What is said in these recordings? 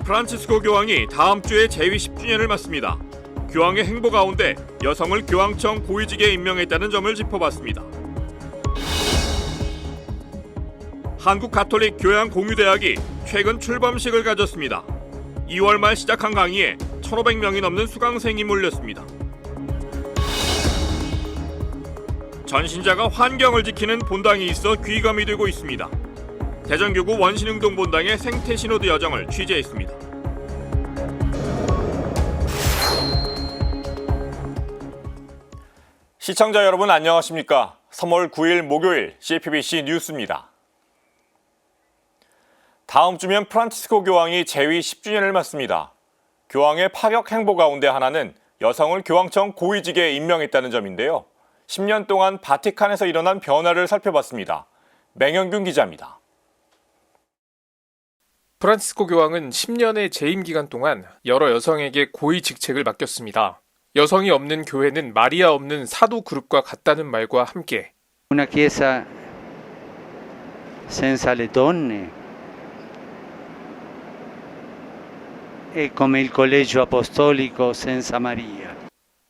프란치스코 교황이 다음 주에 재위 10주년을 맞습니다. 교황의 행보 가운데 여성을 교황청 고위직에 임명했다는 점을 짚어봤습니다. 한국가톨릭교양공유대학이 최근 출범식을 가졌습니다. 2월 말 시작한 강의에 1,500명이 넘는 수강생이 몰렸습니다. 전신자가 환경을 지키는 본당이 있어 귀감이 되고 있습니다. 대전교구 원신흥동본당의 생태신호드 여정을 취재했습니다. 시청자 여러분 안녕하십니까? 3월 9일 목요일 CPBC 뉴스입니다. 다음 주면 프란치스코 교황이 재위 10주년을 맞습니다. 교황의 파격 행보 가운데 하나는 여성을 교황청 고위직에 임명했다는 점인데요. 10년 동안 바티칸에서 일어난 변화를 살펴봤습니다. 맹현균 기자입니다. 프란치스코 교황은 10년의 재임 기간 동안 여러 여성에게 고위 직책을 맡겼습니다. 여성이 없는 교회는 마리아 없는 사도 그룹과 같다는 말과 함께 Una chiesa senza le donne è come il collegio apostolico senza Maria.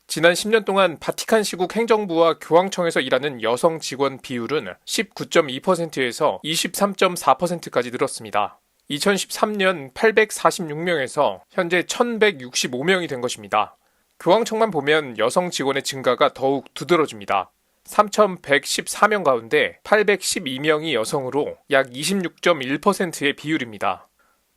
지난 10년 동안 바티칸 시국 행정부와 교황청에서 일하는 여성 직원 비율은 19.2%에서 23.4%까지 늘었습니다. 2013년 846명에서 현재 1165명이 된 것입니다. 교황청만 보면 여성 직원의 증가가 더욱 두드러집니다. 3,114명 가운데 812명이 여성으로 약 26.1%의 비율입니다.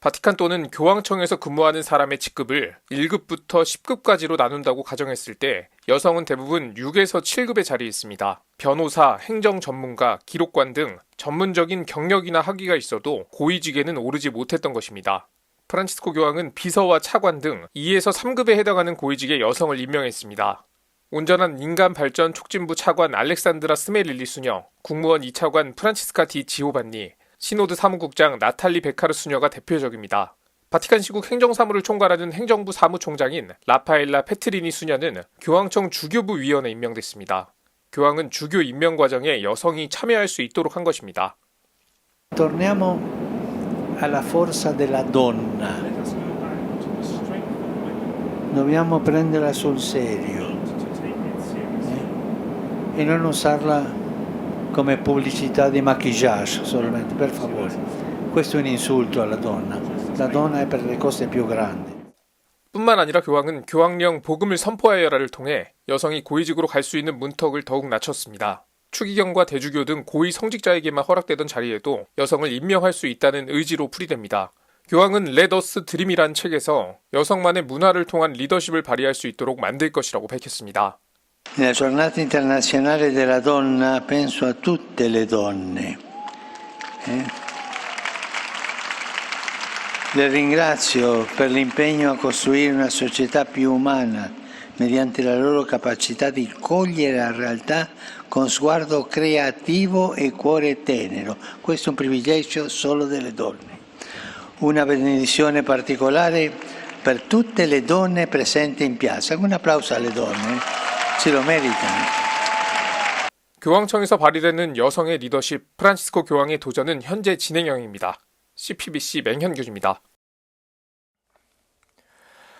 바티칸 또는 교황청에서 근무하는 사람의 직급을 1급부터 10급까지로 나눈다고 가정했을 때 여성은 대부분 6에서 7급에 자리했습니다. 변호사, 행정 전문가, 기록관 등 전문적인 경력이나 학위가 있어도 고위직에는 오르지 못했던 것입니다. 프란치스코 교황은 비서와 차관 등 2에서 3급에 해당하는 고위직에 여성을 임명했습니다. 온전한 인간 발전 촉진부 차관 알렉산드라 스메릴리 수녀, 국무원 2차관 프란치스카 디 지오반니, 시노드 사무국장 나탈리 베카르 수녀가 대표적입니다. 바티칸 시국 행정사무를 총괄하는 행정부 사무총장인 라파엘라 페트리니 수녀는 교황청 주교부 위원에 임명됐습니다. 교황은 주교 임명 과정에 여성이 참여할 수 있도록 한 것입니다. Torniamo alla forza della donna. Dobbiamo prenderla sul serio e non usarla come pubblicità di maquillage solamente, per favore. Questo è un insulto alla donna. La donna è per le cose più grandi. 뿐만 아니라 교황은 교황령 복음을 선포하여라를 통해 여성이 고위직으로 갈 수 있는 문턱을 더욱 낮췄습니다. 추기경과 대주교 등 고위 성직자에게만 허락되던 자리에도 여성을 임명할 수 있다는 의지로 풀이됩니다. 교황은 Let Us Dream이란 책에서 여성만의 문화를 통한 리더십을 발휘할 수 있도록 만들 것이라고 밝혔습니다. Nella giornata internazionale della donna penso a tutte le donne. Le ringrazio per l'impegno a costruire una società più umana mediante la loro capacità di cogliere la realtà con sguardo creativo e cuore tenero. Questo è un privilegio solo delle donne. Una benedizione particolare per tutte le donne presenti in piazza. Un applauso alle donne. Se lo meritano. 교황청에서 발휘되는 여성의 리더십, 프란치스코 교황의 도전은 현재 진행형입니다. CPBC 맹현규입니다.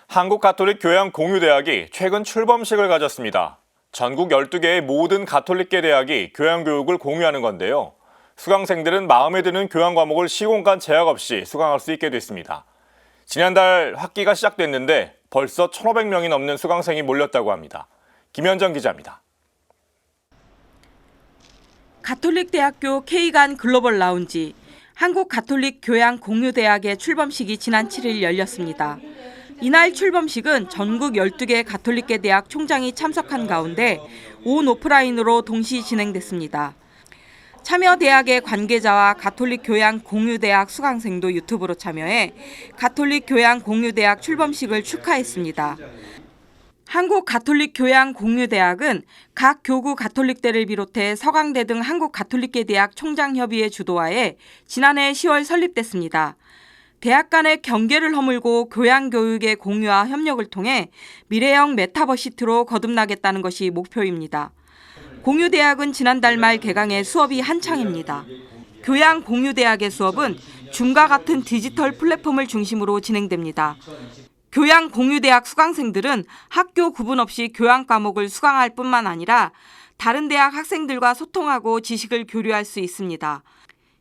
한국가톨릭교양공유대학이 최근 출범식을 가졌습니다. 전국 12개의 모든 가톨릭계 대학이 교양교육을 공유하는 건데요. 수강생들은 마음에 드는 교양 과목을 시공간 제약 없이 수강할 수 있게 됐습니다. 지난달 학기가 시작됐는데 벌써 1,500명이 넘는 수강생이 몰렸다고 합니다. 김현정 기자입니다. 가톨릭대학교 K관 글로벌 라운지, 한국가톨릭교양공유대학의 출범식이 지난 7일 열렸습니다. 이날 출범식은 전국 12개 가톨릭계 대학 총장이 참석한 가운데 온 오프라인으로 동시 진행됐습니다. 참여 대학의 관계자와 가톨릭교양공유대학 수강생도 유튜브로 참여해 가톨릭교양공유대학 출범식을 축하했습니다. 한국가톨릭교양공유대학은 각 교구 가톨릭대를 비롯해 서강대 등 한국가톨릭계 대학 총장협의회 주도하에 지난해 10월 설립됐습니다. 대학 간의 경계를 허물고 교양교육의 공유와 협력을 통해 미래형 메타버시티로 거듭나겠다는 것이 목표입니다. 공유대학은 지난달 말 개강해 수업이 한창입니다. 교양공유대학의 수업은 줌과 같은 디지털 플랫폼을 중심으로 진행됩니다. 교양공유대학 수강생들은 학교 구분 없이 교양 과목을 수강할 뿐만 아니라 다른 대학 학생들과 소통하고 지식을 교류할 수 있습니다.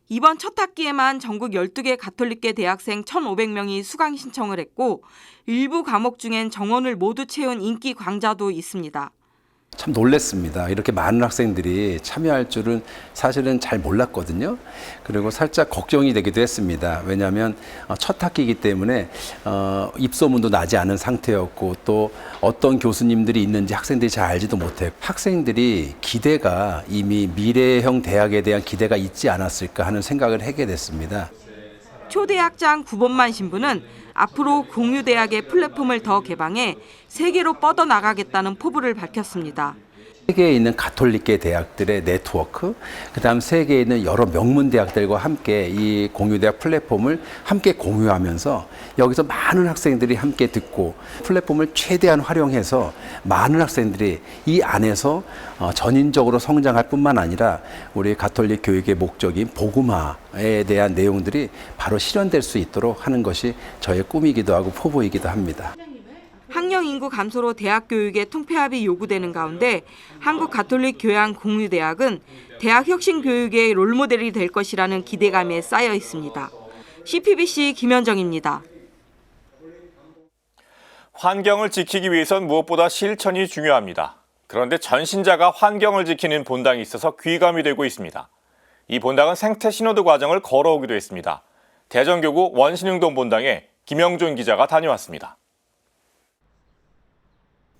이번 첫 학기에만 전국 12개 가톨릭계 대학생 1,500명이 수강 신청을 했고 일부 과목 중엔 정원을 모두 채운 인기 강좌도 있습니다. 참 놀랐습니다. 이렇게 많은 학생들이 참여할 줄은 사실은 잘 몰랐거든요. 그리고 살짝 걱정이 되기도 했습니다. 왜냐하면 첫 학기이기 때문에 입소문도 나지 않은 상태였고 또 어떤 교수님들이 있는지 학생들이 잘 알지도 못했고 학생들이 기대가 이미 미래형 대학에 대한 기대가 있지 않았을까 하는 생각을 하게 됐습니다. 초대학장 구본만 신부는 앞으로 공유대학의 플랫폼을 더 개방해 세계로 뻗어나가겠다는 포부를 밝혔습니다. 세계에 있는 가톨릭계 대학들의 네트워크, 그다음 세계에 있는 여러 명문 대학들과 함께 이 공유대학 플랫폼을 함께 공유하면서 여기서 많은 학생들이 함께 듣고 플랫폼을 최대한 활용해서 많은 학생들이 이 안에서 전인적으로 성장할 뿐만 아니라 우리 가톨릭 교육의 목적인 복음화에 대한 내용들이 바로 실현될 수 있도록 하는 것이 저의 꿈이기도 하고 포부이기도 합니다. 학령 인구 감소로 대학 교육의 통폐합이 요구되는 가운데 한국가톨릭교양공유대학은 대학 혁신 교육의 롤모델이 될 것이라는 기대감에 쌓여 있습니다. CPBC 김현정입니다. 환경을 지키기 위해선 무엇보다 실천이 중요합니다. 그런데 전신자가 환경을 지키는 본당이 있어서 귀감이 되고 있습니다. 이 본당은 생태 신호드 과정을 걸어오기도 했습니다. 대전교구 원신흥동 본당에 김영준 기자가 다녀왔습니다.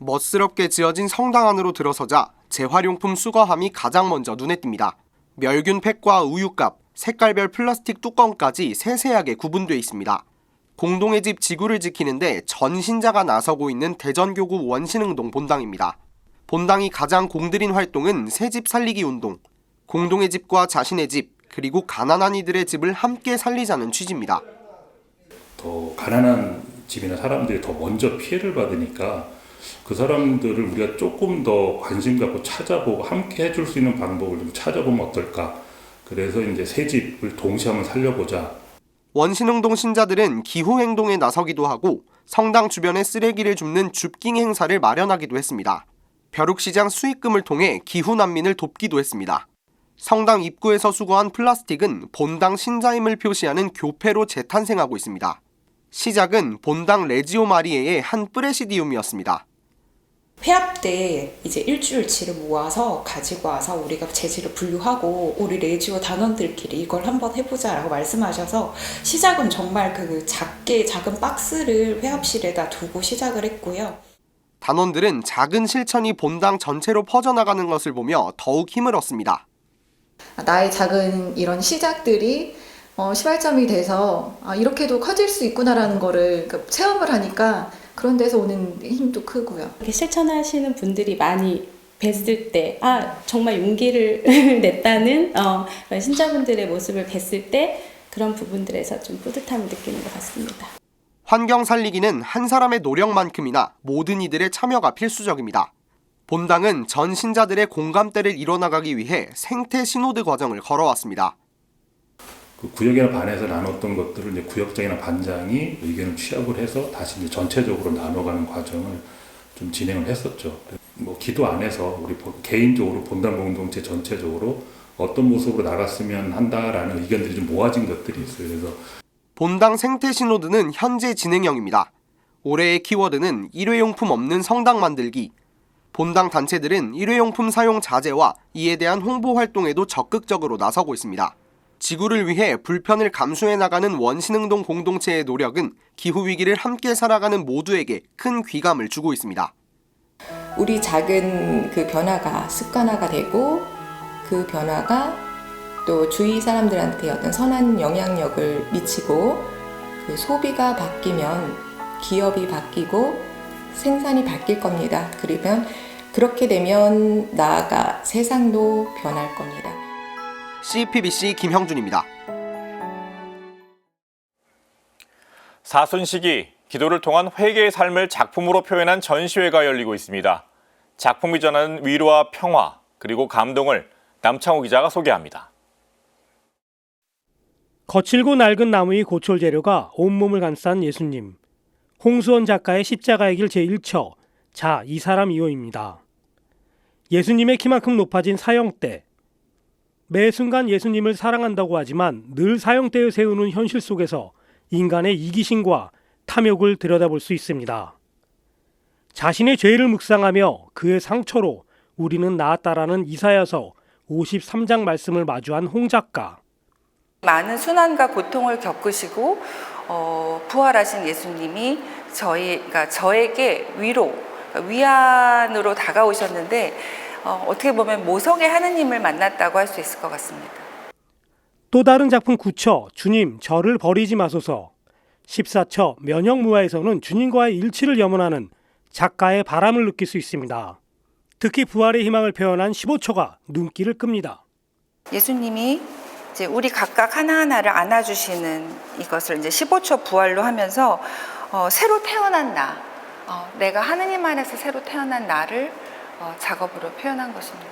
멋스럽게 지어진 성당 안으로 들어서자 재활용품 수거함이 가장 먼저 눈에 띕니다. 멸균 팩과 우유값, 색깔별 플라스틱 뚜껑까지 세세하게 구분돼 있습니다. 공동의 집 지구를 지키는데 전신자가 나서고 있는 대전교구 원신흥동 본당입니다. 본당이 가장 공들인 활동은 새집 살리기 운동, 공동의 집과 자신의 집, 그리고 가난한 이들의 집을 함께 살리자는 취지입니다. 더 가난한 집이나 사람들이 더 먼저 피해를 받으니까 그 사람들을 우리가 조금 더 관심 갖고 찾아보고 함께 해줄 수 있는 방법을 좀 찾아보면 어떨까. 그래서 이제 새 집을 동시에 한번 살려보자. 원신흥동 신자들은 기후행동에 나서기도 하고 성당 주변에 쓰레기를 줍는 줍깅 행사를 마련하기도 했습니다. 벼룩시장 수익금을 통해 기후난민을 돕기도 했습니다. 성당 입구에서 수거한 플라스틱은 본당 신자임을 표시하는 교패로 재탄생하고 있습니다. 시작은 본당 레지오 마리에의 한 프레시디움이었습니다. 폐합 때 이제 일주일치를 모아서 가지고 와서 우리가 재질을 분류하고 우리 레지오 단원들끼리 이걸 한번 해보자라고 말씀하셔서 시작은 정말 그 작은 박스를 회합실에다 두고 시작을 했고요. 단원들은 작은 실천이 본당 전체로 퍼져나가는 것을 보며 더욱 힘을 얻습니다. 나의 작은 이런 시작들이 시발점이 돼서 이렇게도 커질 수 있구나라는 거를 체험을 하니까 그런 데서 오는 힘도 크고요. 이렇게 실천하시는 분들이 많이 뵀을 때 정말 용기를 냈다는 신자분들의 모습을 뵀을 때 그런 부분들에서 좀 뿌듯함을 느끼는 것 같습니다. 환경 살리기는 한 사람의 노력만큼이나 모든 이들의 참여가 필수적입니다. 본당은 전 신자들의 공감대를 이뤄나가기 위해 생태 신호드 과정을 걸어왔습니다. 그 구역이나 반에서 나눴던 것들을 이제 구역장이나 반장이 의견을 취합을 해서 다시 이제 전체적으로 나눠가는 과정을 좀 진행을 했었죠. 뭐 기도 안에서 우리 개인적으로 본당 공동체 전체적으로 어떤 모습으로 나갔으면 한다라는 의견들이 좀 모아진 것들이 있어요. 그래서 본당 생태 신호드는 현재 진행형입니다. 올해의 키워드는 일회용품 없는 성당 만들기. 본당 단체들은 일회용품 사용 자제와 이에 대한 홍보 활동에도 적극적으로 나서고 있습니다. 지구를 위해 불편을 감수해 나가는 원신흥동 공동체의 노력은 기후위기를 함께 살아가는 모두에게 큰 귀감을 주고 있습니다. 우리 작은 그 변화가 습관화가 되고 그 변화가 또 주위 사람들한테 어떤 선한 영향력을 미치고 그 소비가 바뀌면 기업이 바뀌고 생산이 바뀔 겁니다. 그러면 그렇게 되면 나아가 세상도 변할 겁니다. CPBC 김형준입니다. 사순시기, 기도를 통한 회개의 삶을 작품으로 표현한 전시회가 열리고 있습니다. 작품이 전하는 위로와 평화, 그리고 감동을 남창호 기자가 소개합니다. 거칠고 낡은 나무의 고철 재료가 온몸을 감싼 예수님. 홍수원 작가의 십자가의 길 제1처 자, 이 사람 이호입니다. 예수님의 키만큼 높아진 사형대. 매 순간 예수님을 사랑한다고 하지만 늘 사형대에 세우는 현실 속에서 인간의 이기심과 탐욕을 들여다볼 수 있습니다. 자신의 죄를 묵상하며 그의 상처로 우리는 나았다라는 이사야서 53장 말씀을 마주한 홍 작가. 많은 순환과 고통을 겪으시고 부활하신 예수님이 그러니까 저에게 위로, 위안으로 다가오셨는데 어떻게 보면 모성의 하느님을 만났다고 할 수 있을 것 같습니다. 또 다른 작품 9처 주님 저를 버리지 마소서. 14처 면역무화에서는 주님과의 일치를 염원하는 작가의 바람을 느낄 수 있습니다. 특히 부활의 희망을 표현한 15처가 눈길을 끕니다. 예수님이 이제 우리 각각 하나하나를 안아주시는 이것을 이제 15처 부활로 하면서 새로 태어난 나, 내가 하느님 안에서 새로 태어난 나를 작업으로 표현한 것입니다.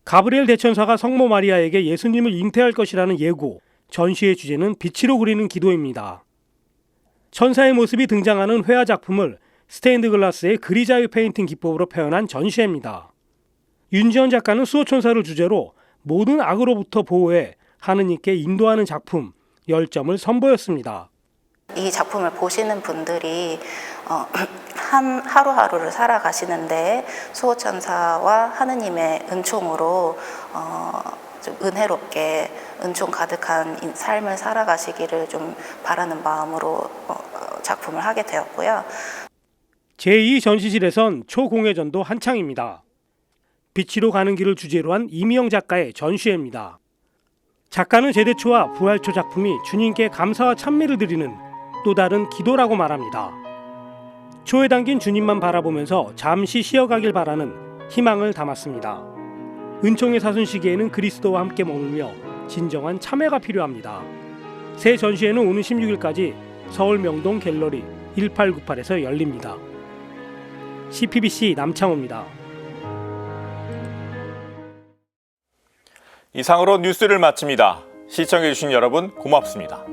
가브리엘 대천사가 성모 마리아에게 예수님을 잉태할 것이라는 예고, 전시의 주제는 빛으로 그리는 기도입니다. 천사의 모습이 등장하는 회화 작품을 스테인드 글라스의 그리자유 페인팅 기법으로 표현한 전시회입니다. 윤지원 작가는 수호천사를 주제로 모든 악으로부터 보호해 하느님께 인도하는 작품 10점을 선보였습니다. 이 작품을 보시는 분들이 하루하루를 살아가시는데 수호천사와 하느님의 은총으로 좀 은혜롭게 은총 가득한 삶을 살아가시기를 좀 바라는 마음으로 작품을 하게 되었고요. 제2전시실에선 초공회전도 한창입니다. 빛으로 가는 길을 주제로 한 이미영 작가의 전시회입니다. 작가는 제대초와 부활초 작품이 주님께 감사와 찬미를 드리는 또 다른 기도라고 말합니다. 초에 담긴 주님만 바라보면서 잠시 쉬어가길 바라는 희망을 담았습니다. 은총의 사순 시기에는 그리스도와 함께 머물며 진정한 참회가 필요합니다. 새 전시회는 오는 16일까지 서울 명동 갤러리 1898에서 열립니다. CPBC 남창호입니다. 이상으로 뉴스를 마칩니다. 시청해주신 여러분 고맙습니다.